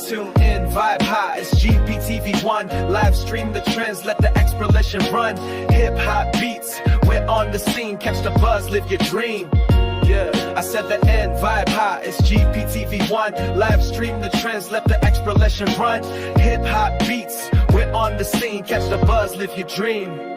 Tune in, vibe high, it's GPTV1. Live stream the trends, let the exploration run. Hip hop beats, we're on the scene. Catch the buzz, live your dream. Yeah, I said the end, vibe high, it's GPTV1. Live stream the trends, let the exploration run. Hip hop beats, we're on the scene. Catch the buzz, live your dream.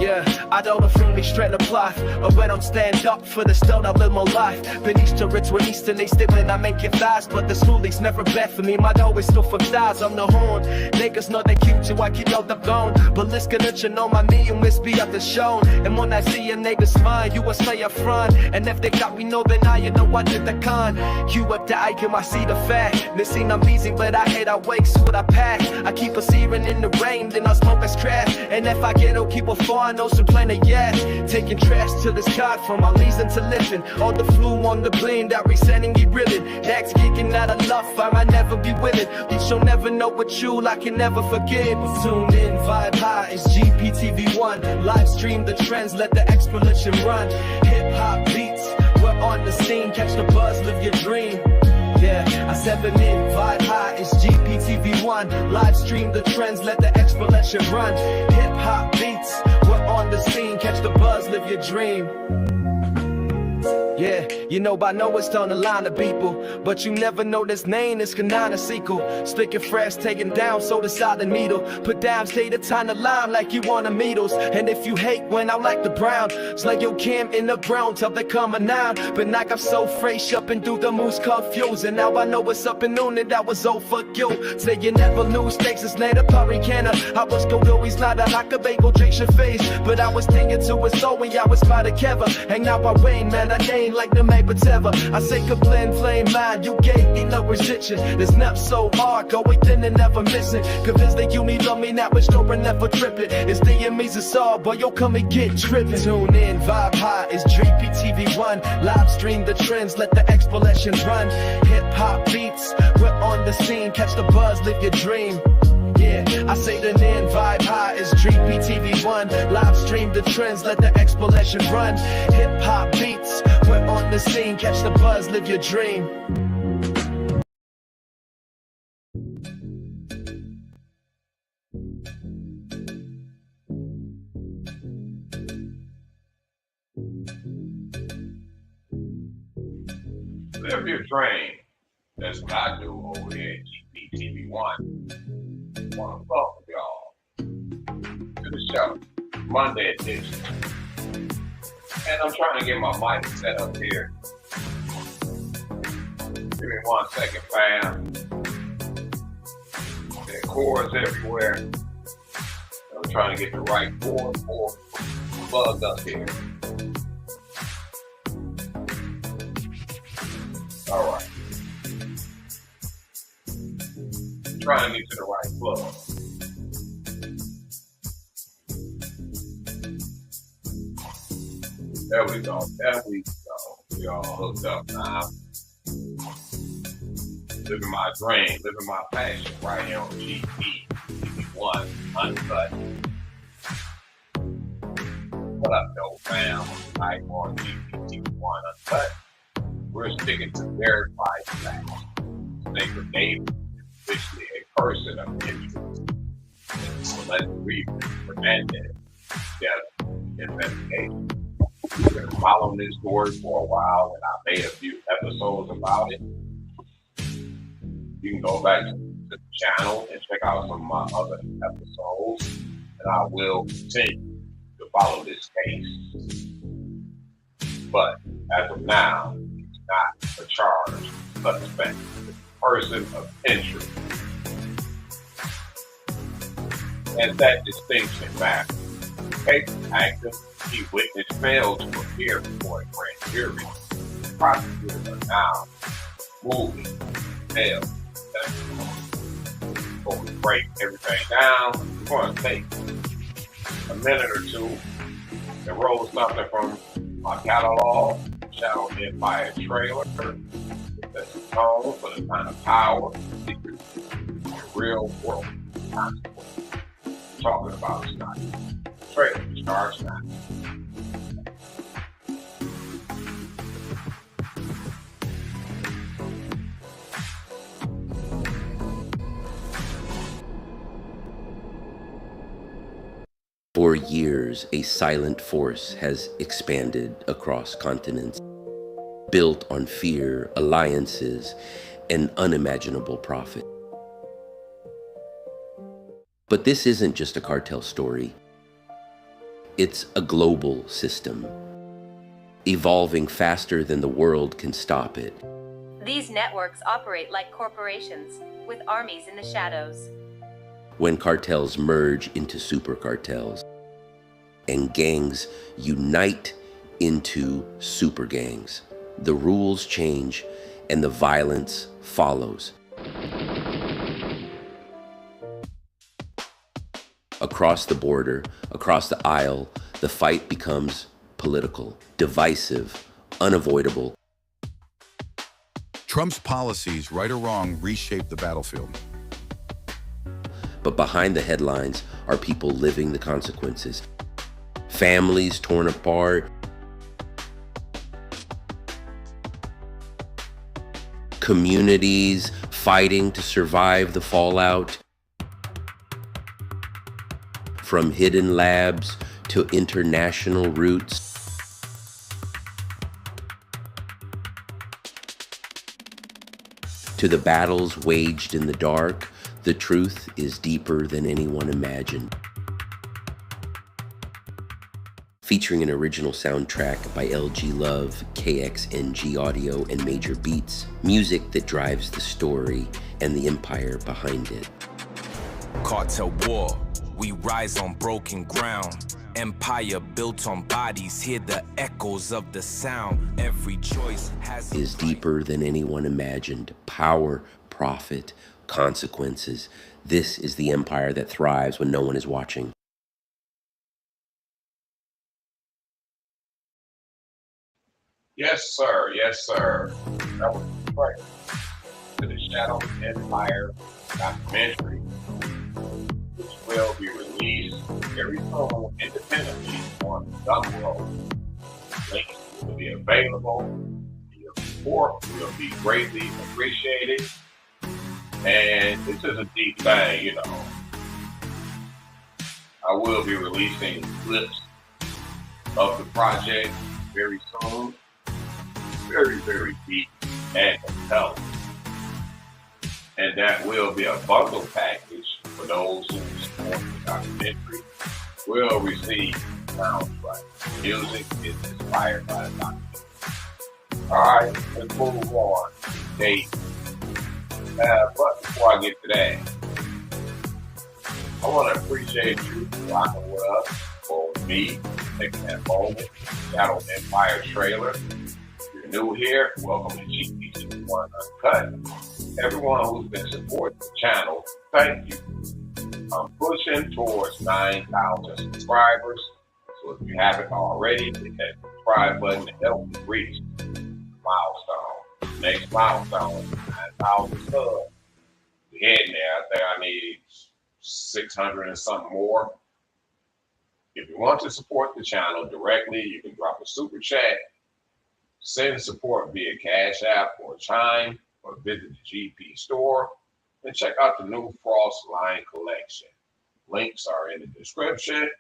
Yeah, I don't fully straight apply. Or when I'm stand up for the stone, I live my life. Been east to rich when east and they stick when I make it thighs. But the schoolies never bet for me, my dough is still for thighs. I'm the horn, niggas know they cute too, I keep out the bone. But let's get it, you know my me, you miss be up the shown. And when I see a nigga smile, you will stay up front. And if they got me, no, then you know I did the con. You up the icon, I see the fact. This scene I'm easy, but I hate I wake, so what I pack. I keep a searing in the rain, then I smoke as trash. And if I get, I'll keep a far. I know some planet, yeah. Taking trash to the sky from my reason to living. All the flu on the blame that resenting you reeling. Dax kicking out of love, I might never be willing. You shall never know what you I can never forget. Tune in, vibe high, it's GPTV1. Live stream the trends, let the exploration run. Hip hop beats, we're on the scene. Catch the buzz, live your dream. Yeah, I 7 in, vibe high, it's GPTV1. Live stream the trends, let the exploration run. Hip hop beats, we're on the scene. Catch the buzz, live your dream. Yeah, you know by now it's on the line of people, but you never know this name is Kanana sequel. Stick it fresh, taken down, so the solid needle. Put down, stay the time to line like you want the needles. And if you hate when I like the brown, it's like your cam in the ground till they come around. But like I'm so fresh up and through the moose confused. And now I know what's up and noon and that was all for you. Say you never lose, stakes is later, Parikana. I was go he's not a like a bagel, Drake your face. But I was thinking to his soul when y'all was by the cover. And now I rain, man, I ain't like the make whatever. I say blend flame mind, you gave me no restriction. This nap so hard, go within and never missing. Convinced that you need love me now, but sure never tripping. It's the enemies of all, boy, yo come and get tripping. Tune in, vibe high, it's GPTV1. Live stream the trends, let the exploration run. Hip hop beats, we're on the scene. Catch the buzz, live your dream. Yeah, I say the name, vibe high, it's GPTV1. Live stream the trends, let the exploration run. Hip hop beats, we're on the scene. Catch the buzz, live your dream. Live your dream. That's what I do over here at GPTV1. I want to welcome y'all to the show, Monday edition. And I'm trying to get my mic set up here. Give me 1 second, fam. There are cords everywhere. I'm trying to get the right cord plugged up here. All right. Trying to get to the right plug. There we go. There we go. We all hooked up now. Living my dream, living my passion right here on GPTV1 Uncut. What up, though, fam? Tonight on GPTV1 Uncut, we're sticking to verified facts. Snake of David. Officially a person of interest in Celeste Rivas Hernandez death investigation. We've been following this story for a while, and I made a few episodes about it. You can go back to the channel and check out some of my other episodes, and I will continue to follow this case. But as of now, he's not a charged suspect. Person of interest. And that distinction matters. Case active, key witness failed to appear before a grand jury. Prosecutors are now moving bail testimony. Before we break everything down, we're going to take a minute or two and roll something from my catalog, Shadow Empire trailer. That's the tone for the kind of power, secret, and real world consequences. Talking about tonight. Trailer starts now. For years, a silent force has expanded across continents, built on fear, alliances, and unimaginable profit. But this isn't just a cartel story. It's a global system, evolving faster than the world can stop it. These networks operate like corporations, with armies in the shadows. When cartels merge into super cartels, and gangs unite into super gangs, the rules change and the violence follows. Across the border, across the aisle, the fight becomes political, divisive, unavoidable. Trump's policies, right or wrong, reshape the battlefield. But behind the headlines are people living the consequences. Families torn apart. Communities fighting to survive the fallout. From hidden labs to international routes. To the battles waged in the dark, the truth is deeper than anyone imagined. Featuring an original soundtrack by LG Love, KXNG Audio, and Major Beats, music that drives the story and the empire behind it. Cartel war, we rise on broken ground. Empire built on bodies, hear the echoes of the sound. Every choice has is deeper than anyone imagined. Power, profit, consequences. This is the empire that thrives when no one is watching. Yes, sir. Yes, sir. That was right. To the Shadow Empire documentary, which will be released very soon independently on Gumroad. Links will be available. Your support will be greatly appreciated. And this is a deep thing, you know. I will be releasing clips of the project very soon. Very, very deep and compelling. And that will be a bundle package for those who support the documentary. Will receive soundtrack. Music is inspired by the documentary. Alright, let's move on. Date. But before I get to that, I want to appreciate you rocking with us, for me, taking that moment. Shadow Empire trailer. New here, welcome to GPTV1 Uncut. Everyone who's been supporting the channel, thank you. I'm pushing towards 9,000 subscribers, so if you haven't already, hit that subscribe button to help me reach the milestone. Next milestone, 9,000 subs. We're heading there. I think I need 600 and something more. If you want to support the channel directly, you can drop a super chat. Send support via Cash App or Chime, or visit the GP store and check out the new Frost line collection. Links are in the description.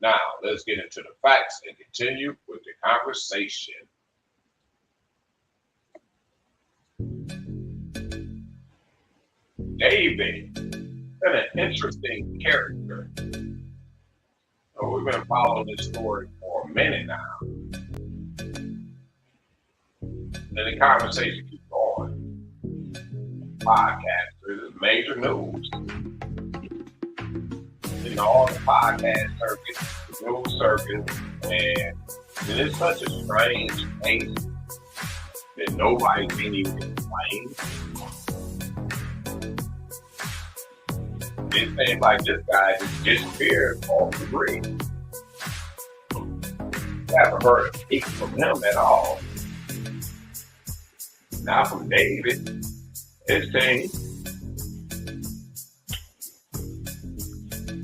Now, let's get into the facts and continue with the conversation. David, been an interesting character. So we've been following this story for a minute now. And the conversation keeps going. Podcasters is major news. You know, all the podcast circuits, the news circuit, and it's such a strange case that nobody can even explain. It seems like this guy just disappeared off the grid. Haven't heard a peep from him at all. Now from David, his team,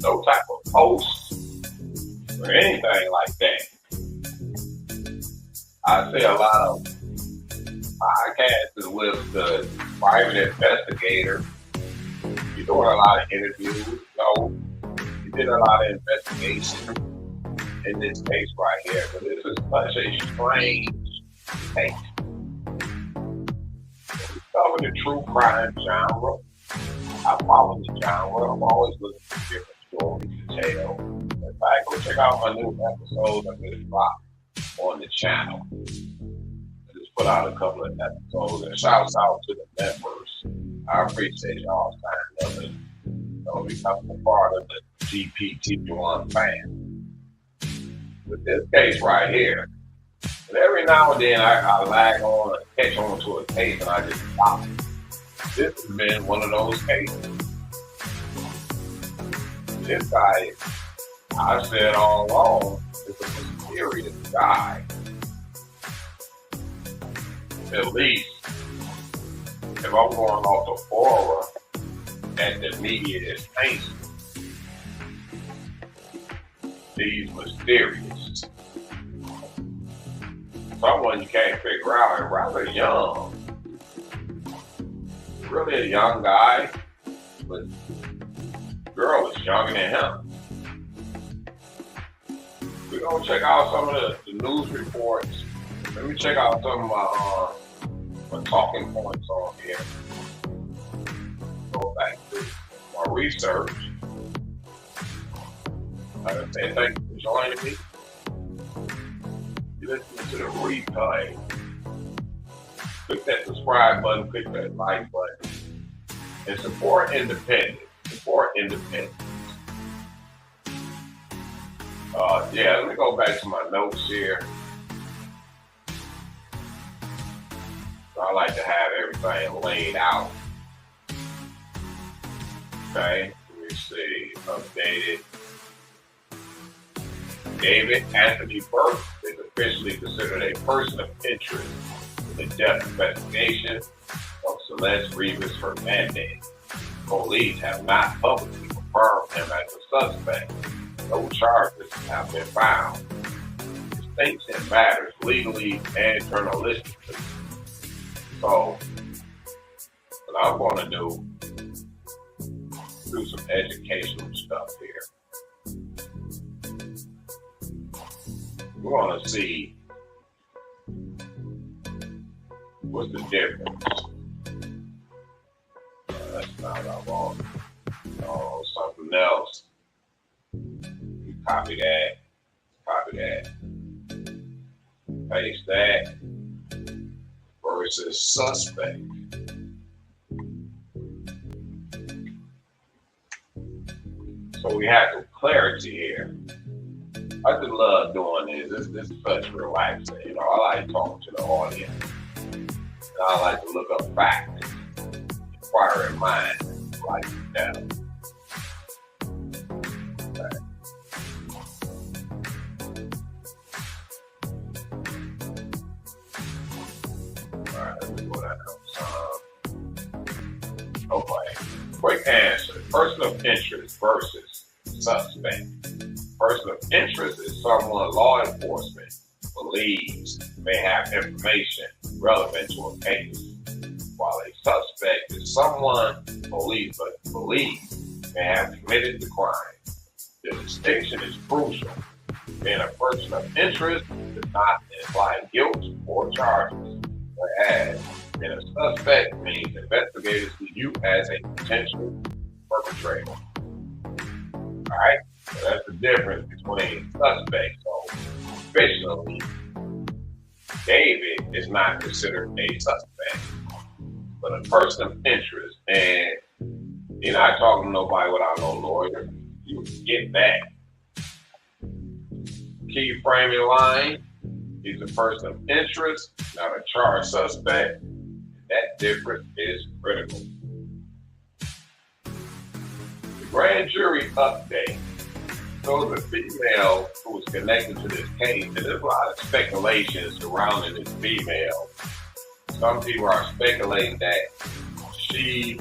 no type of post or anything like that. I see a lot of podcasts with the private investigator. You're doing a lot of interviews, so you did a lot of investigation in this case right here, but this is such a strange case. We cover the true crime genre. I follow the genre. I'm always looking for different stories to tell. In fact, go check out my new episodes I just dropped on the channel. I just put out a couple of episodes, and shouts out to the members. I appreciate y'all signing up and becoming a part of the GPTV1 fan. With this case right here, and every now and then I lag on and catch on to a case and I just stop. This has been one of those cases. This guy, I said all along, is a mysterious guy. At least, if I'm going off the aura that the media is painting, he's mysterious. Someone you can't figure out, and rather young. Really a young guy, but the girl is younger than him. We're gonna check out some of the news reports. Let me check out some of my talking points on here. Go back to my research. Like I said, thank you for joining me. You listen to the replay. Click that subscribe button, click that like button, and support independence. Support independence. Yeah, let me go back to my notes here. I like to have everything laid out. Okay, let me see, updated. Anthony Burke is officially considered a person of interest in the death investigation of Celeste Rivas Hernandez. Police have not publicly confirmed him as a suspect. No charges have been found. Distinction matters legally and journalistically. So, what I'm going to do some educational stuff here. We want to see what's the difference. That's not what I want. Oh, something else. You copy that. Copy that. Paste that. Versus suspect. So we have some clarity here. I just love doing this. This is such relaxing. You know, I like talking to the audience. And I like to look up facts, inquiring minds, like that. Okay. All right, let me go down. Okay. Quick answer. Person of interest versus suspect. Person of interest is someone law enforcement believes may have information relevant to a case, while a suspect is someone believes may have committed the crime. The distinction is crucial. Being a person of interest does not imply guilt or charges, whereas being a suspect means investigators see you as a potential perpetrator. All right? So that's the difference between suspects. So, officially, David is not considered a suspect, but a person of interest. And you're not talking to nobody without no lawyer. You get that. Key framing line, he's a person of interest, not a charged suspect. That difference is critical. The grand jury update. So the female who was connected to this case, and there's a lot of speculation surrounding this female. Some people are speculating that she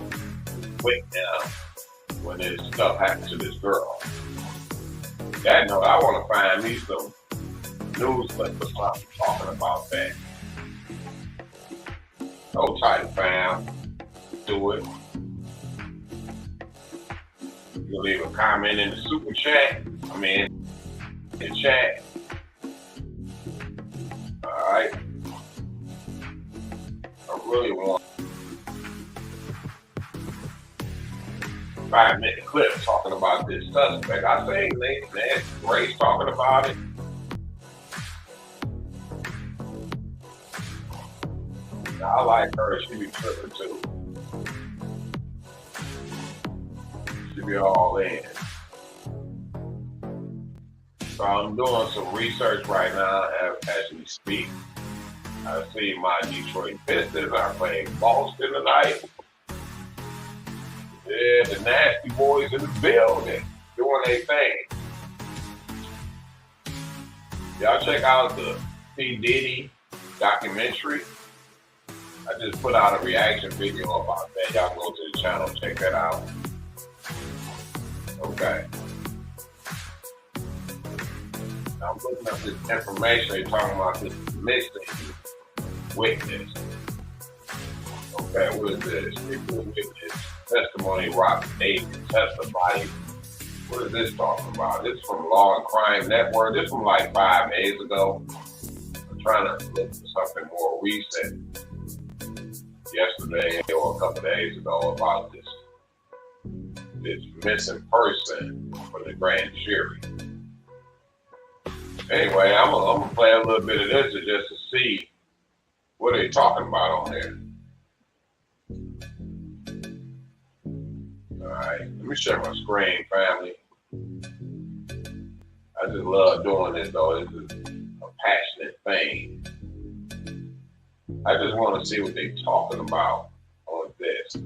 went down when this stuff happened to this girl. That note, I want to find me some news clips talking about that. No title found. Do it. You can leave a comment in the super chat. I mean, in the chat. All right. I really want 5-minute clip talking about this suspect. I think Nancy Grace talking about it. I like her. She be tripping too. She be all in. So I'm doing some research right now as we speak. I see my Detroit Pistons are playing Boston tonight. Yeah, the nasty boys in the building doing their thing. Y'all check out the P. Diddy documentary. I just put out a reaction video about that. Y'all go to the channel, check that out. Okay. I'm looking up this information. They're talking about this missing witness. Okay, what is this? People witness testimony. Rob David testified. What is this talking about? This is from Law and Crime Network. This is from like 5 days ago. I'm trying to look for something more recent. Yesterday or a couple of days ago about this missing person for the grand jury. Anyway, I'm gonna play a little bit of this just to see what they're talking about on there. All right, let me share my screen, family. I just love doing this though. This is a passionate thing. I just want to see what they're talking about on this.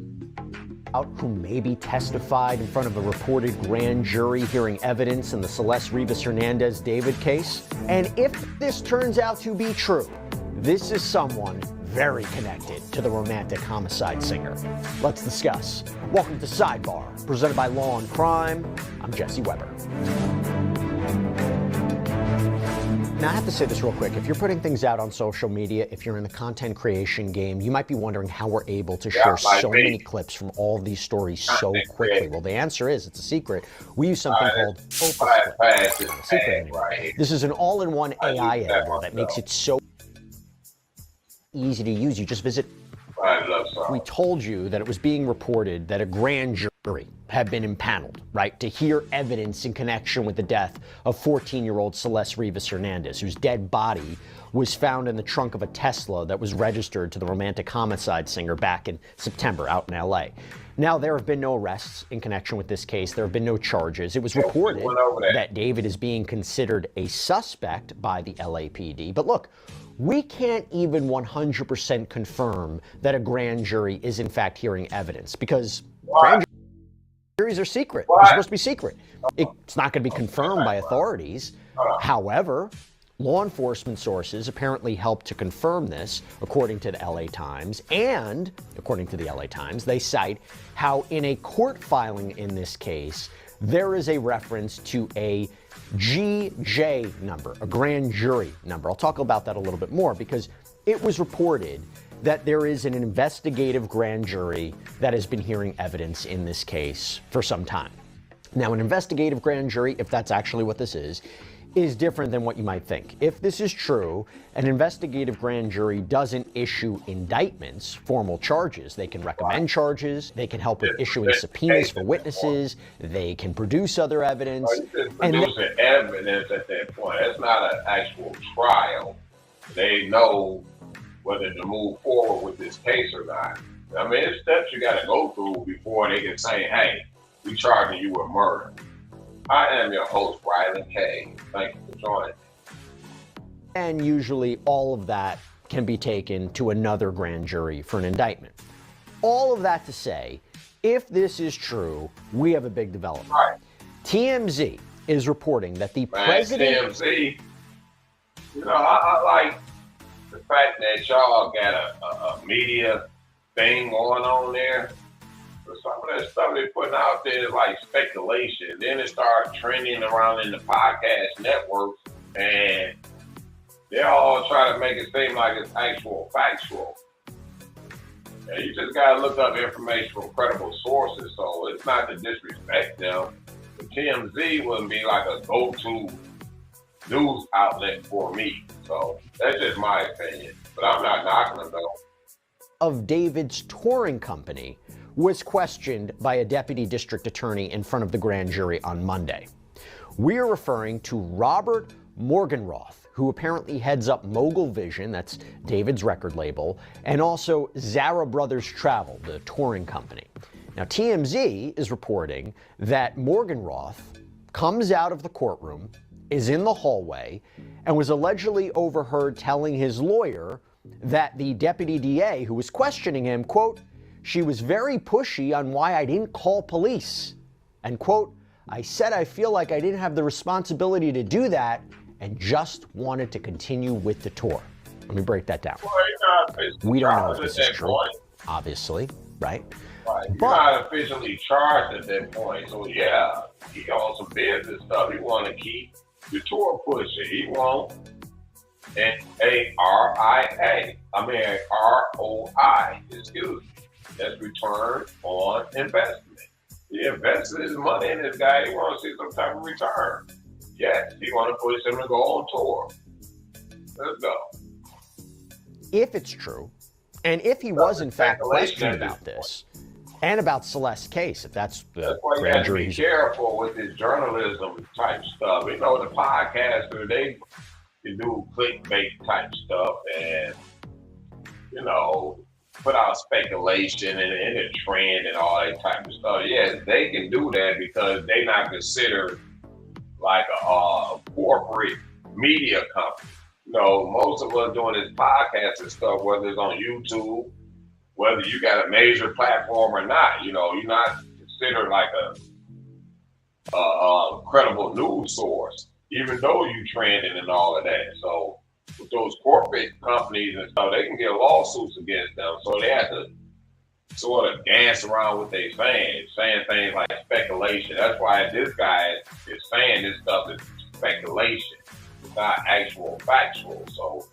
Who maybe testified in front of a reported grand jury hearing evidence in the Celeste Rivas Hernandez David case. And if this turns out to be true, this is someone very connected to the romantic homicide singer. Let's discuss. Welcome to Sidebar, presented by Law and Crime. I'm Jesse Weber. Now, I have to say this real quick. If you're putting things out on social media, if you're in the content creation game, you might be wondering how we're able to share so many clips from all of these stories so quickly. Well, the answer is it's a secret. We use something called Opus Clip. This is an all-in-one AI editor that makes it so easy to use. You just visit. We told you that it was being reported that a grand jury had been impaneled, right, to hear evidence in connection with the death of 14-year-old Celeste Rivas Hernandez, whose dead body was found in the trunk of a Tesla that was registered to the romantic homicide singer back in September out in LA. Now, there have been no arrests in connection with this case. There have been no charges. It was reported that David is being considered a suspect by the LAPD. But look, we can't even 100% confirm that a grand jury is in fact hearing evidence because grand juries are secret. They're supposed to be secret. It's not going to be confirmed by authorities. However, law enforcement sources apparently helped to confirm this, according to the LA Times. And according to the LA Times, they cite how in a court filing in this case, there is a reference to a GJ number, a grand jury number. I'll talk about that a little bit more because it was reported that there is an investigative grand jury that has been hearing evidence in this case for some time. Now, an investigative grand jury, if that's actually what this is different than what you might think. If this is true, an investigative grand jury doesn't issue indictments, formal charges. They can recommend charges. They can help with issuing subpoenas for witnesses. They can produce other evidence. Producing evidence at that point. That's not an actual trial. They know whether to move forward with this case or not. I mean, it's steps you got to go through before they can say, hey, we charging you with murder. I am your host, Rylan K. Thank you for joining. And usually all of that can be taken to another grand jury for an indictment. All of that to say, if this is true, we have a big development. Right. TMZ is reporting that the president... TMZ, you know, I like the fact that y'all got a media thing going on there. Some of that stuff they're putting out there is like speculation. Then it starts trending around in the podcast networks, and they're all trying to make it seem like it's actual factual. And you just gotta look up information from credible sources. So it's not to disrespect them, but TMZ wouldn't be like a go-to news outlet for me. So that's just my opinion. But I'm not knocking them though. Of David's touring company was questioned by a deputy district attorney in front of the grand jury on Monday. We are referring to Robert Morgenroth, who apparently heads up Mogul Vision, that's David's record label, and also Zara Brothers Travel, the touring company. Now, TMZ is reporting that Morgenroth comes out of the courtroom, is in the hallway, and was allegedly overheard telling his lawyer that the deputy DA who was questioning him, quote, "She was very pushy on why I didn't call police," and quote, "I said I feel like I didn't have the responsibility to do that and just wanted to continue with the tour." Let me break that down. We don't know if this is true, obviously, right? Right. You're not officially charged at that point. So yeah, he on some business stuff. He want to keep the tour pushing. He won't. And ROI, excuse me. That's return on investment. He invested his money in this guy. He wants to see some type of return. Yes, he want to push him to go on tour. Let's go. If it's true, and if he was in fact questioned about this, and about Celeste's case, if that's the why you grand have to jury. be careful with this journalism type stuff. You know, the podcaster, they can do clickbait type stuff and, you know, put out speculation and a trend and all that type of stuff. Yes, they can do that because they're not considered like a corporate media company. You know, most of us doing this podcast and stuff, whether it's on YouTube, whether you got a major platform or not, you know, you're not considered like a credible news source, even though you trending and all of that. So with those corporate companies and stuff, they can get lawsuits against them. So they have to sort of dance around what they saying things like speculation. That's why this guy is saying this stuff is speculation. It's not actual factual. So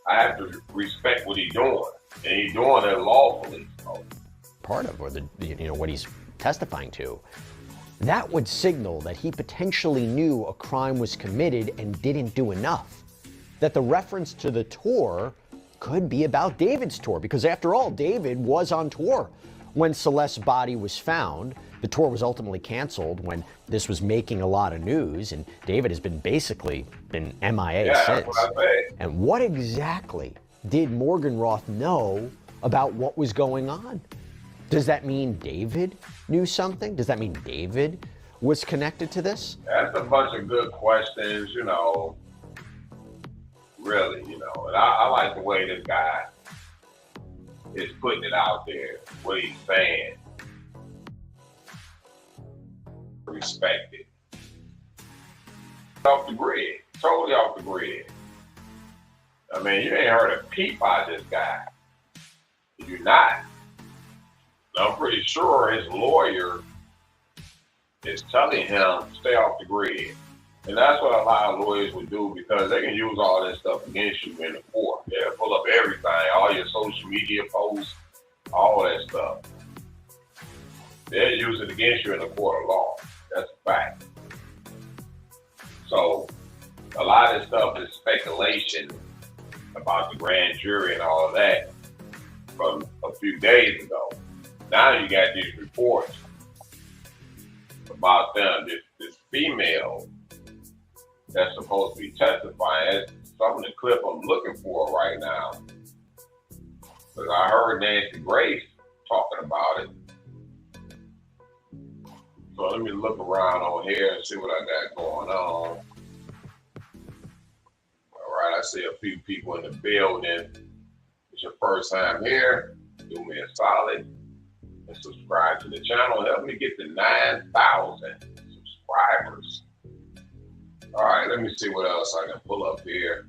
I have to respect what he's doing. And he's doing it lawfully. So. Part of, or what he's testifying to, that would signal that he potentially knew a crime was committed and didn't do enough. That the reference to the tour could be about David's tour, because after all, David was on tour when Celeste's body was found. The tour was ultimately canceled when this was making a lot of news, and David has been basically MIA since. And what exactly did Morgenroth know about what was going on? Does that mean David knew something? Does that mean David was connected to this? That's a bunch of good questions, you know, really, you know. And I like the way this guy is putting it out there, what he's saying. Respect it. Off the grid, totally off the grid. I mean, you ain't heard a peep out of this guy. You're not. I'm pretty sure his lawyer is telling him stay off the grid. And that's what a lot of lawyers would do, because they can use all this stuff against you in the court. They'll pull up everything, all your social media posts, all that stuff. They'll use it against you in the court of law. That's a fact. So a lot of this stuff is speculation about the grand jury and all of that from a few days ago. Now you got these reports about them, this female that's supposed to be testifying. That's some of the clip I'm looking for right now. Because I heard Nancy Grace talking about it. So let me look around on here and see what I got going on. All right, I see a few people in the building. It's your first time here, do me a solid and subscribe to the channel. Help me get to 9,000 subscribers. All right, let me see what else I can pull up here.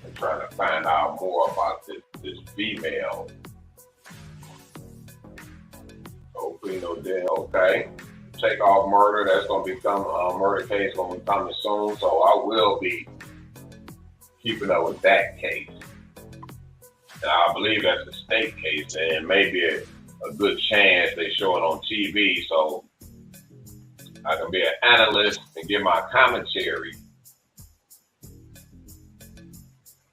I'm trying to find out more about this female. Hopefully, no deal. Okay. Takeoff murder. That's going to become a murder case going to be coming soon. So I will be keeping up with that case. And I believe that's a state case, and maybe a good chance they show it on TV, so I can be an analyst and give my commentary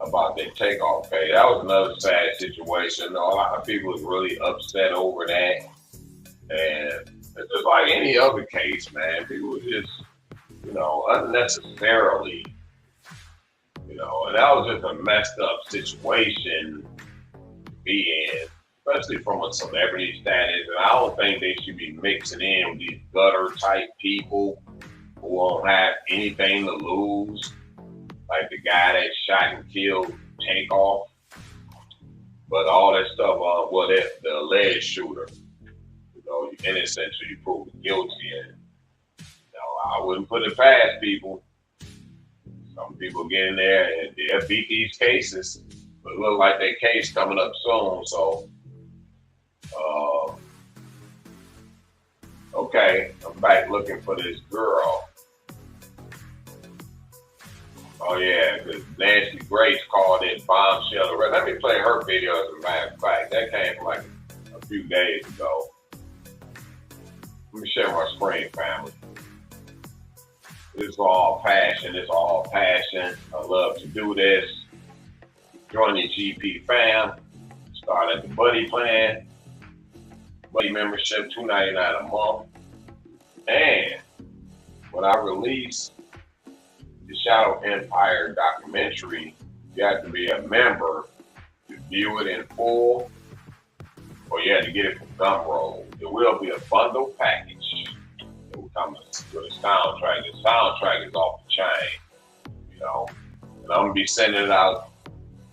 about that Takeoff case. That was another sad situation. A lot of people was really upset over that, and it's just like any other case, man. People just, unnecessarily, and that was just a messed up situation to be in, especially from a celebrity status. And I don't think they should be mixing in with these gutter type people who won't have anything to lose, like the guy that shot and killed Takeoff. But all that stuff, the alleged shooter, you're innocent until you prove guilty. And I wouldn't put it past people. Some people get in there and they'll beat these cases, but it looks like their case coming up soon. So, okay, I'm back looking for this girl. Oh yeah, because Nancy Grace called it bombshell. Let me play her video as a matter of fact. That came from like a few days ago. Let me share my screen, family. It's all passion. It's all passion. I love to do this. Join the GP fam. Start at the buddy plan. Buddy membership, $2.99 a month. And when I release the Shadow Empire documentary, you have to be a member to view it in full, or you have to get it from Gumroad. It will be a bundle package. It will come with a soundtrack. The soundtrack is off the chain, And I'm gonna be sending it out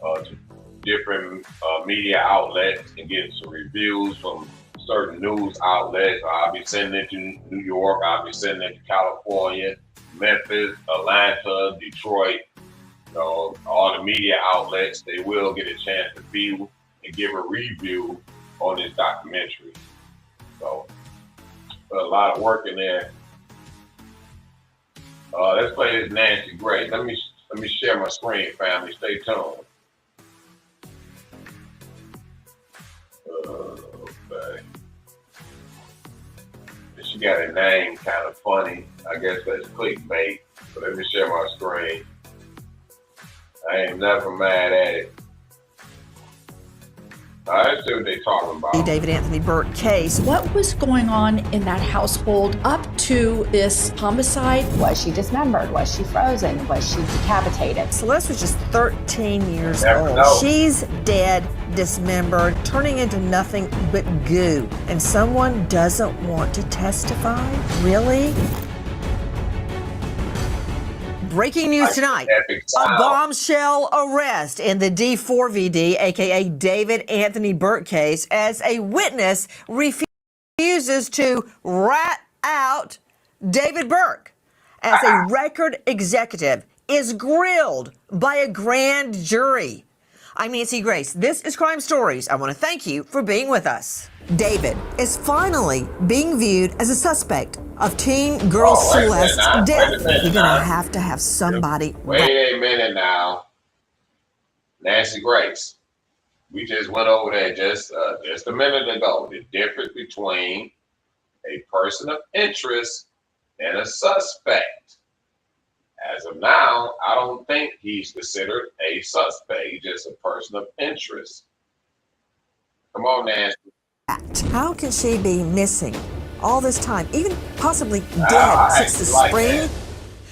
to different media outlets and getting some reviews from certain news outlets. I'll be sending it to New York. I'll be sending it to California, Memphis, Atlanta, Detroit. All the media outlets, they will get a chance to view and give a review on this documentary. So, a lot of work in there. Let's play this Nancy Grace. Let me share my screen, family. Stay tuned. Okay. She got a name kind of funny. I guess that's clickbait. But let me share my screen. I ain't never mad at it. Let's see what they're talking about. The David Anthony Burke case. What was going on in that household up to this homicide? Was she dismembered? Was she frozen? Was she decapitated? Celeste was just 13 years Never old. know. She's dead, dismembered, turning into nothing but goo. And someone doesn't want to testify? Really? Breaking news tonight, a bombshell arrest in the D4vd, aka David Anthony Burke case, as a witness refuses to rat out David Burke, as a record executive is grilled by a grand jury. I'm Nancy Grace. This is Crime Stories. I want to thank you for being with us. David is finally being viewed as a suspect of teen girl Celeste's death. You're going to have somebody. Wait a minute now. Nancy Grace. We just went over there just a minute ago. The difference between a person of interest and a suspect. As of now, I don't think he's considered a suspect. He's just a person of interest. Come on, Nancy. How can she be missing all this time, even possibly dead since the spring?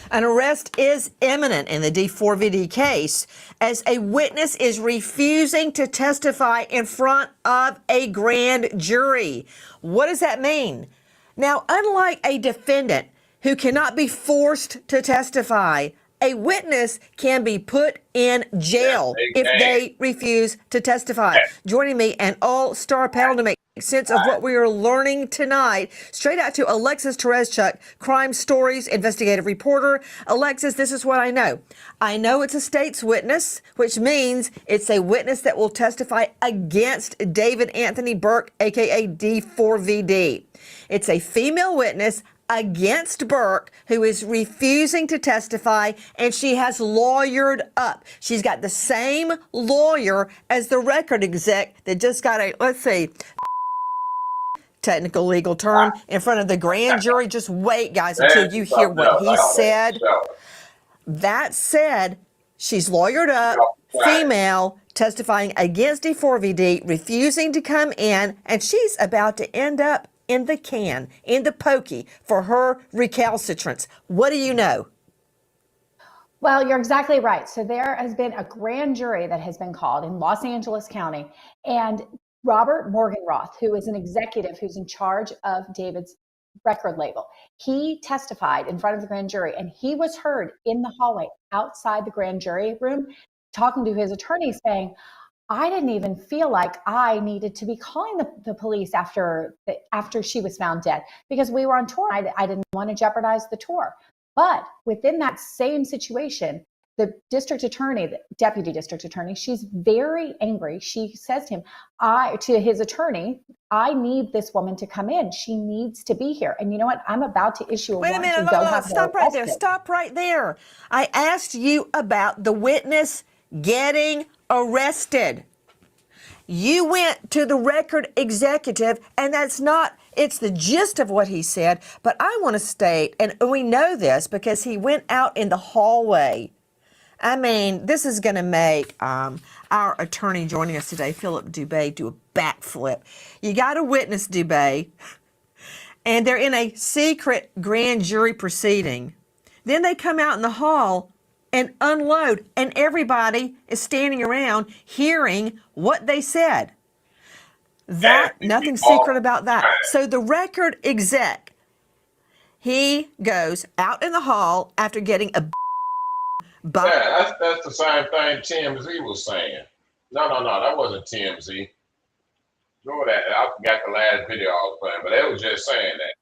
An arrest is imminent in the D4vd case as a witness is refusing to testify in front of a grand jury. What does that mean? Now, unlike a defendant who cannot be forced to testify, A witness can be put in jail if they refuse to testify. Joining me, an all-star panel to make sense of what we are learning tonight. Straight out to Alexis Tereszchuk, crime stories investigative reporter. Alexis, this is what I know. I know it's a state's witness, which means it's a witness that will testify against David Anthony Burke, aka D4vd. It's a female witness against Burke, who is refusing to testify, and she has lawyered up. She's got the same lawyer as the record exec that just got a, let's see, technical legal term, in front of the grand jury. Just wait, guys, until you hear what he said. That said, she's lawyered up, female, testifying against D4vd, refusing to come in, and she's about to end up in the can, in the pokey, for her recalcitrance. What do you know? Well, you're exactly right. So there has been a grand jury that has been called in Los Angeles County, and Robert Morgenroth, who is an executive who's in charge of David's record label, he testified in front of the grand jury, and he was heard in the hallway outside the grand jury room talking to his attorney saying, I didn't even feel like I needed to be calling the police after she was found dead, because we were on tour. I didn't want to jeopardize the tour. But within that same situation, the district attorney, the deputy district attorney, she's very angry. She says to him, to his attorney, I need this woman to come in. She needs to be here. And you know what? I'm about to issue a warrant to go have her stop right there. arrested. Stop right there. I asked you about the witness getting arrested. You went to the record executive, and it's the gist of what he said, but I want to state, and we know this because he went out in the hallway. I mean, this is going to make our attorney joining us today, Philip Dubé, do a backflip. You got a witness, Dubé, and they're in a secret grand jury proceeding. Then they come out in the hall and unload, and everybody is standing around hearing what they said. Nothing secret about that. So the record exec, he goes out in the hall after getting a Yeah, that's the same thing TMZ was saying. No, that wasn't TMZ. Remember that? I forgot the last video I was playing, but they was just saying that.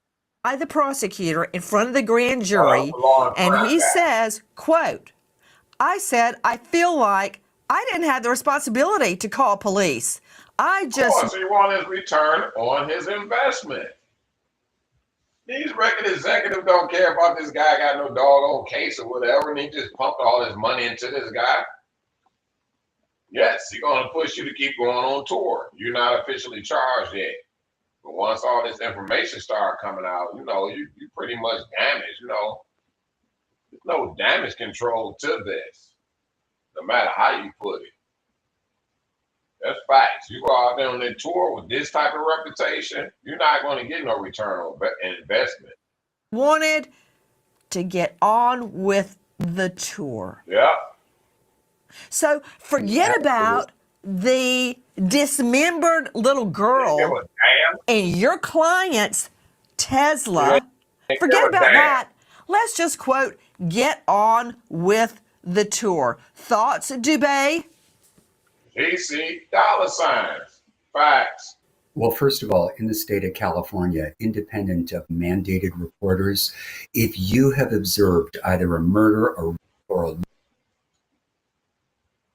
By the prosecutor in front of the grand jury, and he says, quote, I said, I feel like I didn't have the responsibility to call police. I just... Of course, he wanted his return on his investment. These record executives don't care about this guy got no doggone case or whatever, and he just pumped all his money into this guy. Yes, he's going to push you to keep going on tour. You're not officially charged yet. But once all this information started coming out, you pretty much damaged, There's no damage control to this, no matter how you put it. That's facts. You go out there on that tour with this type of reputation, you're not going to get no return on investment. Wanted to get on with the tour. Yeah. So forget about the dismembered little girl and your client's Tesla. Forget about that. Let's just quote, get on with the tour. Thoughts, Dubé? GC dollar signs. Facts. Well, first of all, in the state of California, independent of mandated reporters, if you have observed either a murder or a...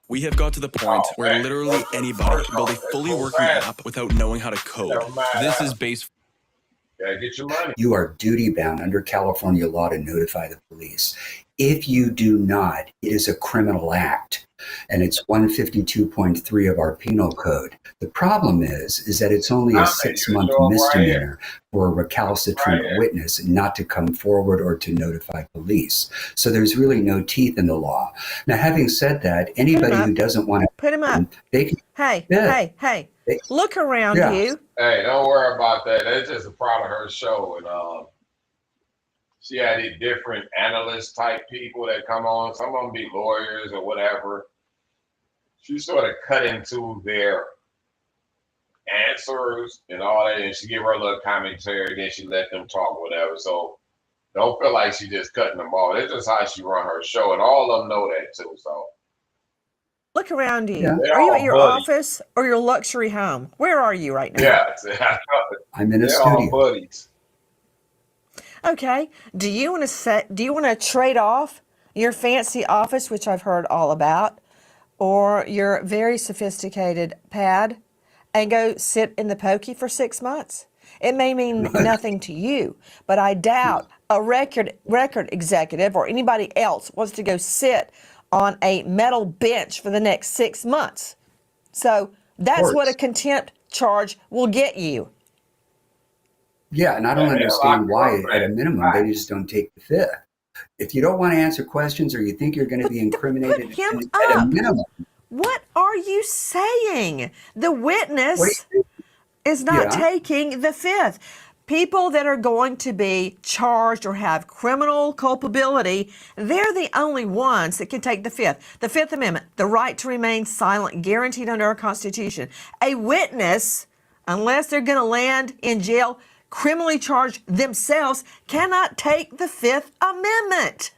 We have got to the point where literally anybody can build a fully working app without knowing how to code. This is based... Gotta get your money. You are duty bound under California law to notify the police. If you do not, it is a criminal act, and it's 152.3 of our penal code. The problem is that it's only a 6-month misdemeanor for a recalcitrant witness not to come forward or to notify police. So there's really no teeth in the law. Now, having said that, anybody who doesn't want to put him up, they can. Hey, look around you. Hey, don't worry about that. That's just a part of her show, and she had these different analyst type people that come on. Some of them be lawyers or whatever. She sort of cut into their answers and all that, and she gave her a little commentary, then she let them talk, whatever. So Don't feel like she just cutting them off. That's just how she run her show, and all of them know that too. So Look around you. Yeah. they're Are you all at your buddies. office or your luxury home? Where are you right now? Yeah, I'm in a they're all studio. buddies. Okay. Do you want to trade off your fancy office, which I've heard all about, or your very sophisticated pad, and go sit in the pokey for 6 months? It may mean nothing to you, but I doubt a record executive or anybody else wants to go sit on a metal bench for the next 6 months. So that's what a contempt charge will get you. Yeah, and I don't understand why, at a minimum, they just don't take the fifth. If you don't want to answer questions or you think you're going to be incriminated, Put him at a up. minimum. What are you saying? The witness is not taking the fifth. People that are going to be charged or have criminal culpability, they're the only ones that can take the fifth. The Fifth Amendment, the right to remain silent, guaranteed under our Constitution. A witness, unless they're going to land in jail, criminally charged themselves, cannot take the Fifth Amendment.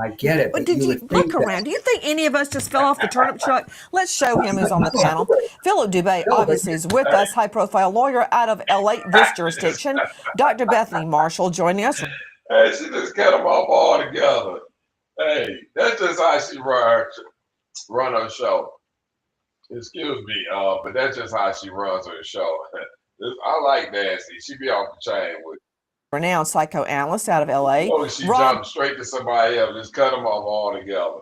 I get it. But did you look around? Do you think any of us just fell off the turnip truck? Let's show him who's on the panel. Philip Dubé obviously is with us, high-profile lawyer out of LA, this jurisdiction. Dr. Bethany Marshall joining us. Hey, she just cut them off all together. Hey, that's just how she run her show. Excuse me, but that's just how she runs her show. I like Nancy. She be off the chain with. Renowned psychoanalyst out of LA. Oh, she jumped straight to somebody else. Just cut them off all together.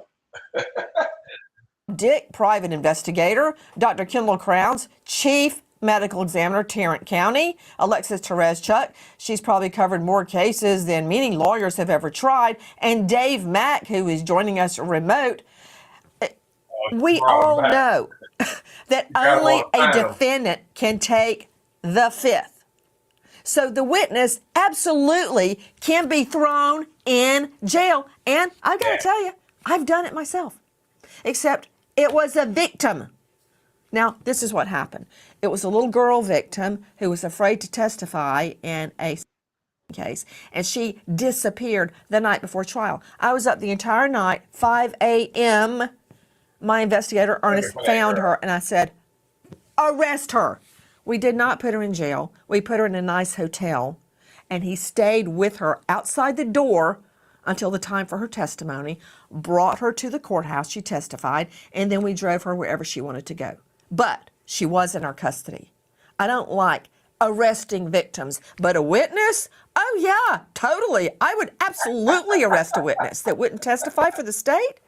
Dick, private investigator. Dr. Kendall Crowns, chief medical examiner, Tarrant County. Alexis Tereszchuk, she's probably covered more cases than many lawyers have ever tried. And Dave Mack, who is joining us remote. We all know that only a defendant can take the fifth. So the witness absolutely can be thrown in jail. And I've got to tell you, I've done it myself. Except it was a victim. Now, this is what happened. It was a little girl victim who was afraid to testify in a case, and she disappeared the night before trial. I was up the entire night, 5 a.m. My investigator, Ernest, found her, and I said, arrest her. We did not put her in jail. We put her in a nice hotel, and he stayed with her outside the door until the time for her testimony, brought her to the courthouse, she testified, and then we drove her wherever she wanted to go. But she was in our custody. I don't like arresting victims, but a witness? Oh yeah, totally. I would absolutely arrest a witness that wouldn't testify for the state.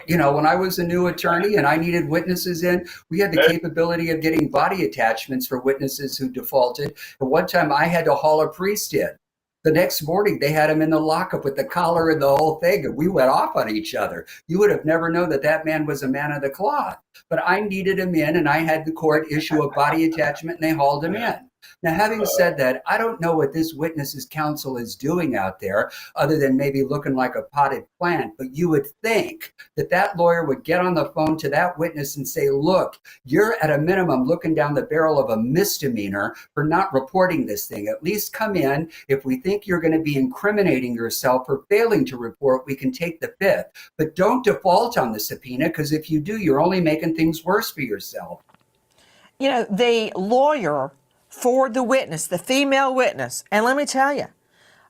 You know, when I was a new attorney and I needed witnesses in, we had the capability of getting body attachments for witnesses who defaulted. At one time, I had to haul a priest in. The next morning, they had him in the lockup with the collar and the whole thing, and we went off on each other. You would have never known that that man was a man of the cloth. But I needed him in, and I had the court issue a body attachment, and they hauled him in. Now, having said that, I don't know what this witness's counsel is doing out there other than maybe looking like a potted plant. But you would think that that lawyer would get on the phone to that witness and say, look, you're at a minimum looking down the barrel of a misdemeanor for not reporting this thing. At least come in. If we think you're going to be incriminating yourself for failing to report, we can take the fifth. But don't default on the subpoena, because if you do, you're only making things worse for yourself. You know, the lawyer for the witness, the female witness. And let me tell you,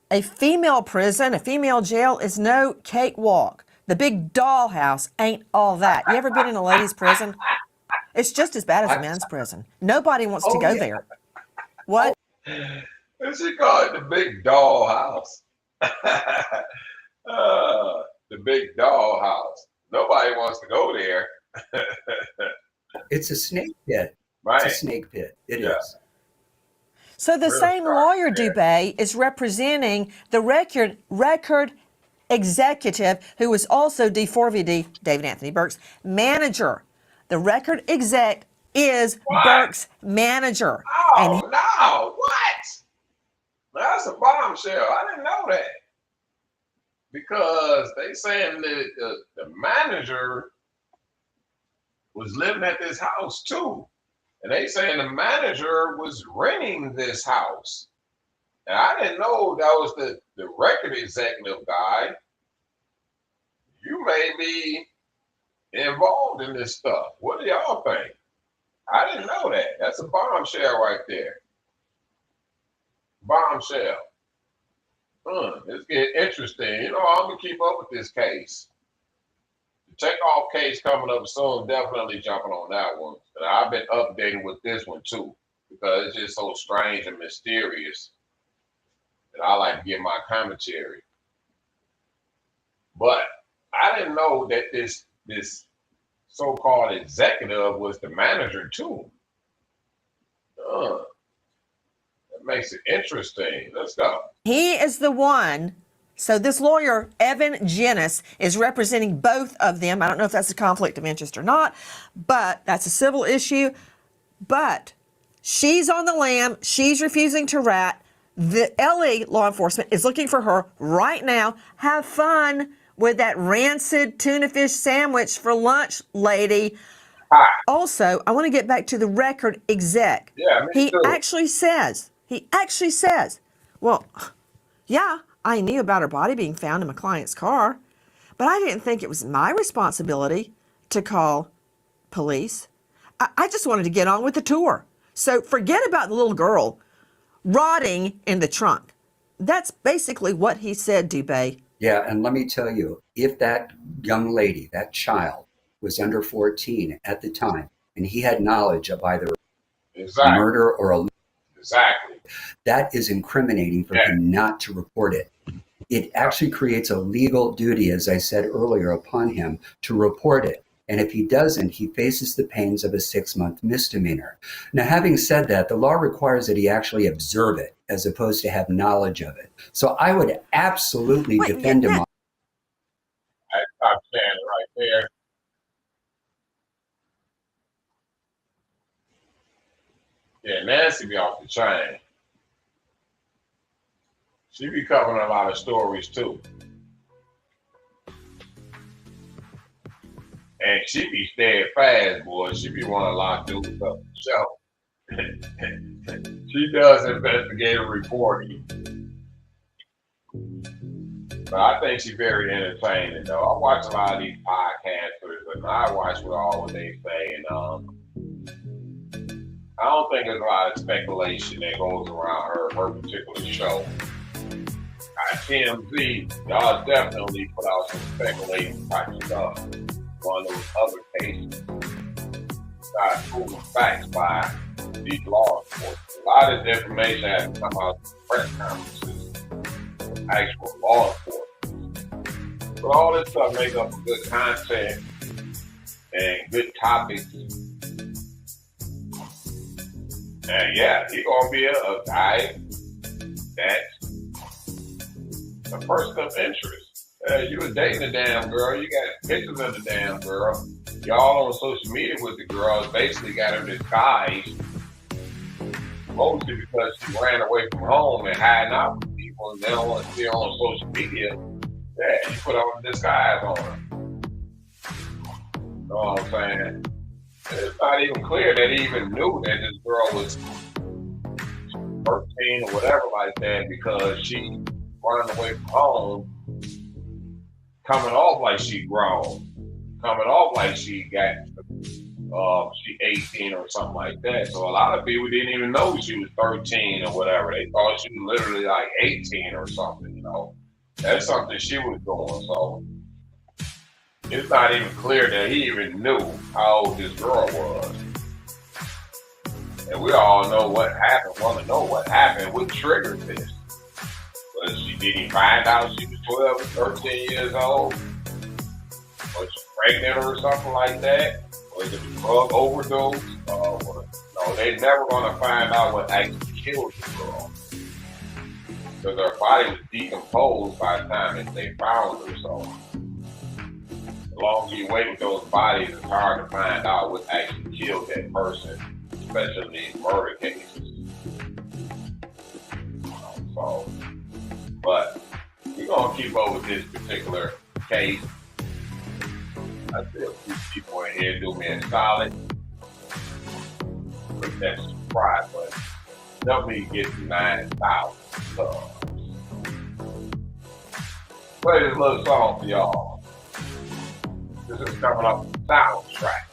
a female prison, a female jail is no cakewalk. The big dollhouse ain't all that. You ever been in a ladies' prison? It's just as bad as a men's prison. Nobody wants to go there. What? She called it the big dollhouse. The big dollhouse. Nobody wants to go there. It's a snake pit. Right. It's a snake pit. It is. So the same lawyer, Dubé, is representing the record executive who was also D4vd, David Anthony Burke's manager. The record exec is Burke's manager. Oh, no. What? That's a bombshell. I didn't know that. Because they saying that the manager was living at this house too. And they saying the manager was renting this house. And I didn't know that was the record executive guy. You may be involved in this stuff. What do y'all think? I didn't know that. That's a bombshell right there. Bombshell. It's getting interesting. You know, I'm going to keep up with this case. The takeoff case coming up soon, definitely jumping on that one. And I've been updating with this one too, because it's just so strange and mysterious that I like to give my commentary. But I didn't know that this so-called executive was the manager too. That makes it interesting. Let's go. He is the one. So this lawyer, Evan Jennis, is representing both of them. I don't know if that's a conflict of interest or not, but that's a civil issue. But she's on the lam. She's refusing to rat. The LA law enforcement is looking for her right now. Have fun with that rancid tuna fish sandwich for lunch, lady. Hi. Also, I want to get back to the record exec. Yeah, me too. He actually says, well, yeah, I knew about her body being found in my client's car, but I didn't think it was my responsibility to call police. I just wanted to get on with the tour. So forget about the little girl rotting in the trunk. That's basically what he said, Dubé. Yeah, and let me tell you, if that young lady, that child, was under 14 at the time, and he had knowledge of either murder or a that is incriminating for him not to report it. It actually creates a legal duty, as I said earlier, upon him to report it. And if he doesn't, he faces the pains of a 6-month misdemeanor. Now, having said that, the law requires that he actually observe it as opposed to have knowledge of it. So I would absolutely defend him. I'm standing right there. Yeah, Nancy be off the chain. She be covering a lot of stories too. And she be steadfast, boy. She be wanting a lot of dudes up the show. She does investigative reporting. But I think she's very entertaining, though. I watch a lot of these podcasters, and I watch what they say, and I don't think there's a lot of speculation that goes around her particular show. TMZ, y'all definitely put out some speculating type stuff on those other cases. Not proven facts by these law enforcement. A lot of this information has to come out of press conferences, actual law enforcement. But all this stuff makes up good content and good topics. And yeah, he's gonna be a guy that's a person of interest. You was dating a damn girl, you got pictures of the damn girl. Y'all on social media with the girl basically got her disguised. Mostly because she ran away from home and hiding out with people and they don't want to see her on social media. Yeah, you put on a disguise on her. You know what I'm saying? It's not even clear that he even knew that this girl was 13 or whatever like that, because she running away from home, coming off like she grown, coming off like she got, she 18 or something like that. So a lot of people didn't even know she was 13 or whatever. They thought she was literally like 18 or something, you know. That's something she was doing. So it's not even clear that he even knew how old this girl was. And we all know what happened, want to know what happened, what triggered this. Did he find out she was 12 or 13 years old? Was she pregnant or something like that? Was it a drug overdose? No, they're never going to find out what actually killed the girl. Because her body was decomposed by the time that they found her. So as long as you wait with those bodies, it's hard to find out what actually killed that person, especially in murder cases. But we're going to keep up with this particular case. I see a few people in here do me a solid. Put that subscribe button. Help me get to 9,000. Play this little song for y'all. This is coming off the soundtrack.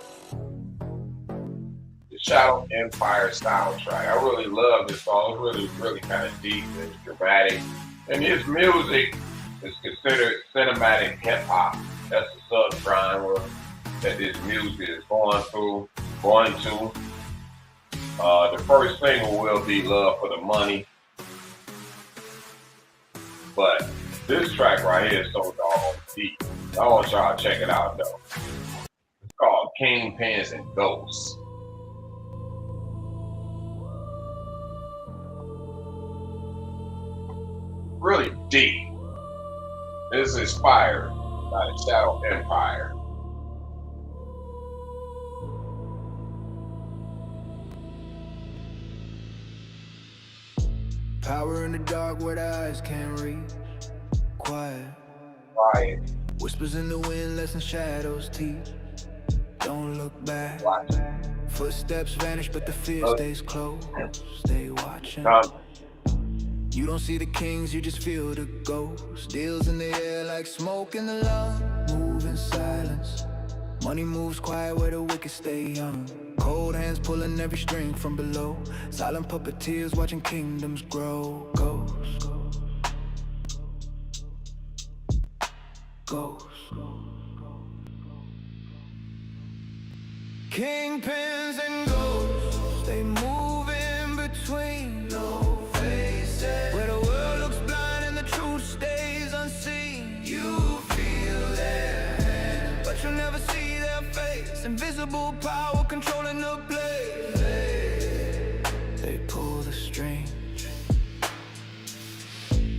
The Shadow Empire soundtrack. I really love this song. It's really kind of deep and dramatic. And his music is considered cinematic hip hop. That's the subgenre that this music is going to. The first single will be Love for the Money. But this track right here is so doggone deep. I want y'all to check it out though. It's called Kingpins and Ghosts. Really deep. This is inspired by the Shadow Empire. Power in the dark where the eyes can't reach. Quiet. Whispers in the wind, lesson shadows teach. Don't look back. Footsteps vanish, but the fear stays close. Stay watching. You don't see the kings, you just feel the ghosts. Deals in the air like smoke in the lung. Move in silence. Money moves quiet where the wicked stay young. Cold hands pulling every string from below. Silent puppeteers watching kingdoms grow. Ghosts. Ghosts. Kingpins and ghosts, they move in between. No faces. Where the world looks blind and the truth stays unseen. You feel their hand, but you'll never see their face. Invisible power controlling the place. They pull the string.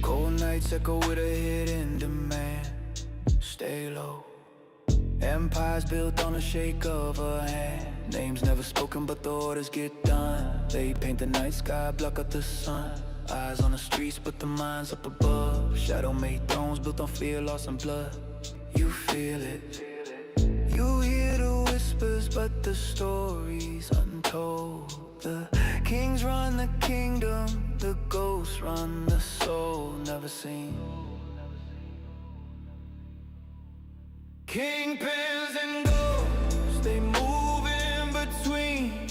Cold nights echo with a hidden demand. Stay low. Empires built on a shake of a hand. Names never spoken but the orders get done. They paint the night sky, block out the sun. Eyes on the streets but the minds up above. Shadow made thrones built on fear, loss and blood. You feel it. You hear the whispers but the story's untold. The kings run the kingdom, the ghosts run the soul never seen. Kingpins and ghosts, they move in between.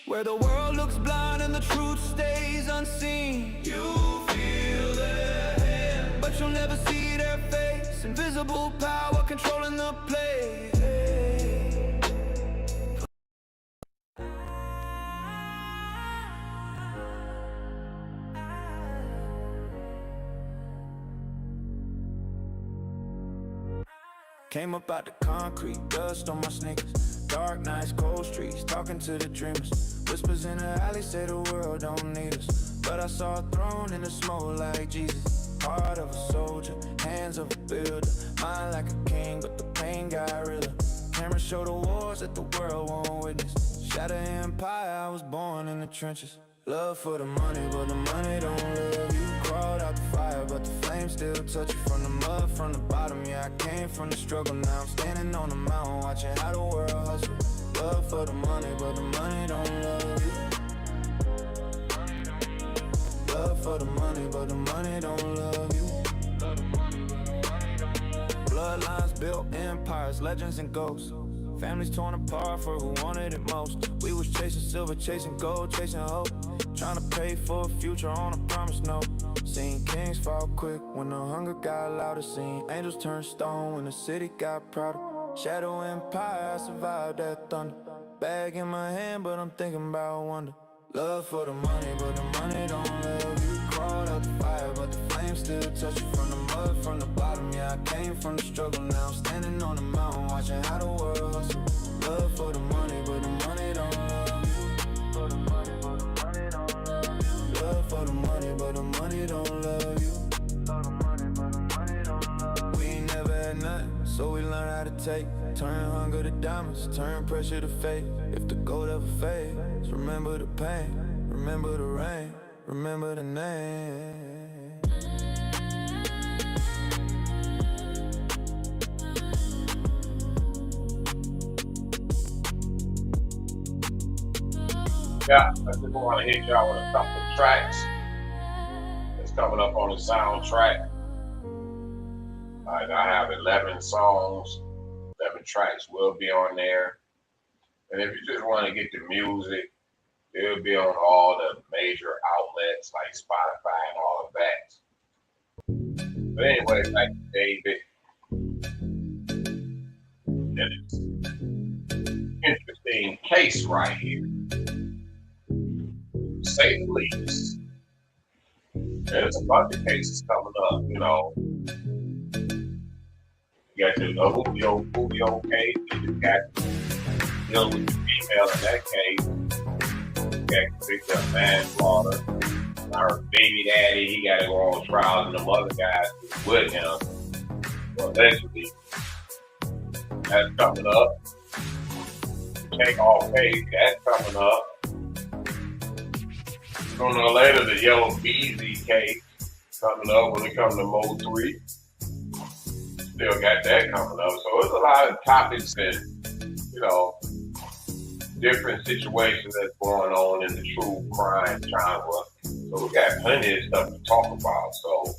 Where the world looks blind and the truth stays unseen. You feel their hand, but you'll never see their face. Invisible power controlling the play. Came up out the concrete, dust on my sneakers. Dark nights, cold streets, talking to the dreamers. Whispers in the alley say the world don't need us. But I saw a throne in the smoke like Jesus. Heart of a soldier, hands of a builder. Mind like a king, but the pain got realer. Cameras show the wars that the world won't witness. Shadow Empire, I was born in the trenches. Love for the money, but the money don't love you. Crawled out the fire, but the flames still touch you. From the mud, from the bottom, yeah, I came from the struggle. Now I'm standing on the mountain, watching how the world hustle. Love for the money, but the money don't love you. Love for the money, but the money don't love you. Bloodlines built empires, legends and ghosts. Families torn apart for who wanted it most. We was chasing silver, chasing gold, chasing hope. Trying to pay for a future on a promise note. Seen kings fall quick when the hunger got louder. Seen angels turn stone when the city got prouder. Shadow Empire, I survived that thunder. Bag in my hand, but I'm thinking about wonder. Love for the money, but the money don't love you. Crawled out the fire, but the flames still touch you. From the mud, from the bottom, yeah, I came from the struggle. Now I'm standing on the mountain, watching how the world hustle. Love for the money, but the money don't love you. For the money, but the money don't love you. Love for the money, but the money don't love you. For the money, but the money don't love you. We ain't never had nothing, so we learn how to take. Turn hunger to diamonds, turn pressure to fate. If the gold ever fades, remember the pain, remember the rain, remember the name. Yeah, I just want to hit y'all with a couple of tracks. coming up on the soundtrack. I have 11 songs, 11 tracks will be on there. And if you just want to get the music, it'll be on all the major outlets like Spotify and all of that. But anyway, back to David. It's an interesting case right here, to say the least. There's a bunch of cases coming up, you know. You got the Julio case, you got dealing with the female in that case. You got convicted of manslaughter. Our baby daddy, he got to go on trial, and the other guys with him. Well, allegedly, that's coming up. Takeoff case, that's coming up. Sooner or later, the Yellow Beezy case coming up when it comes to Mo 3. Still got that coming up. So there's a lot of topics and, you know, different situations that's going on in the true crime genre. So we got plenty of stuff to talk about. So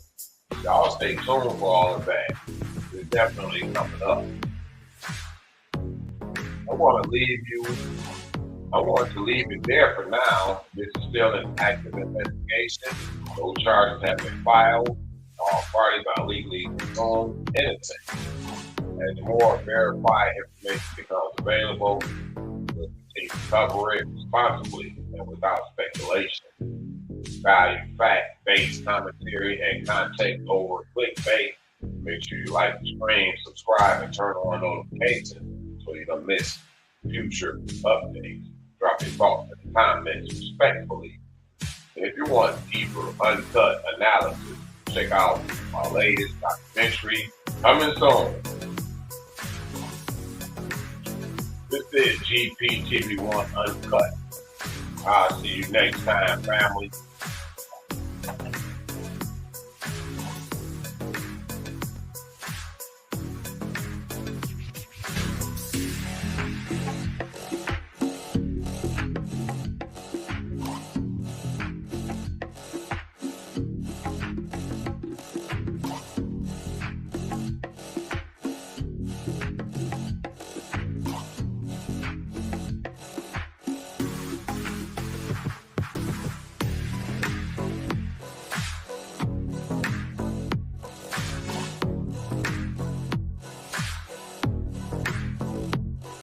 y'all stay tuned for all of that. It's definitely coming up. I want to leave it there for now. This is still an active investigation. No charges have been filed. All parties are legally known innocent. As more verified information becomes available, we'll continue to cover it responsibly and without speculation. Value fact-based commentary and context over clickbait. Make sure you like the stream, subscribe, and turn on notifications so you don't miss future updates. Drop your thoughts in the comments respectfully. And if you want deeper, uncut analysis, check out my latest documentary coming soon. This is GPTV1 Uncut. I'll see you next time, family.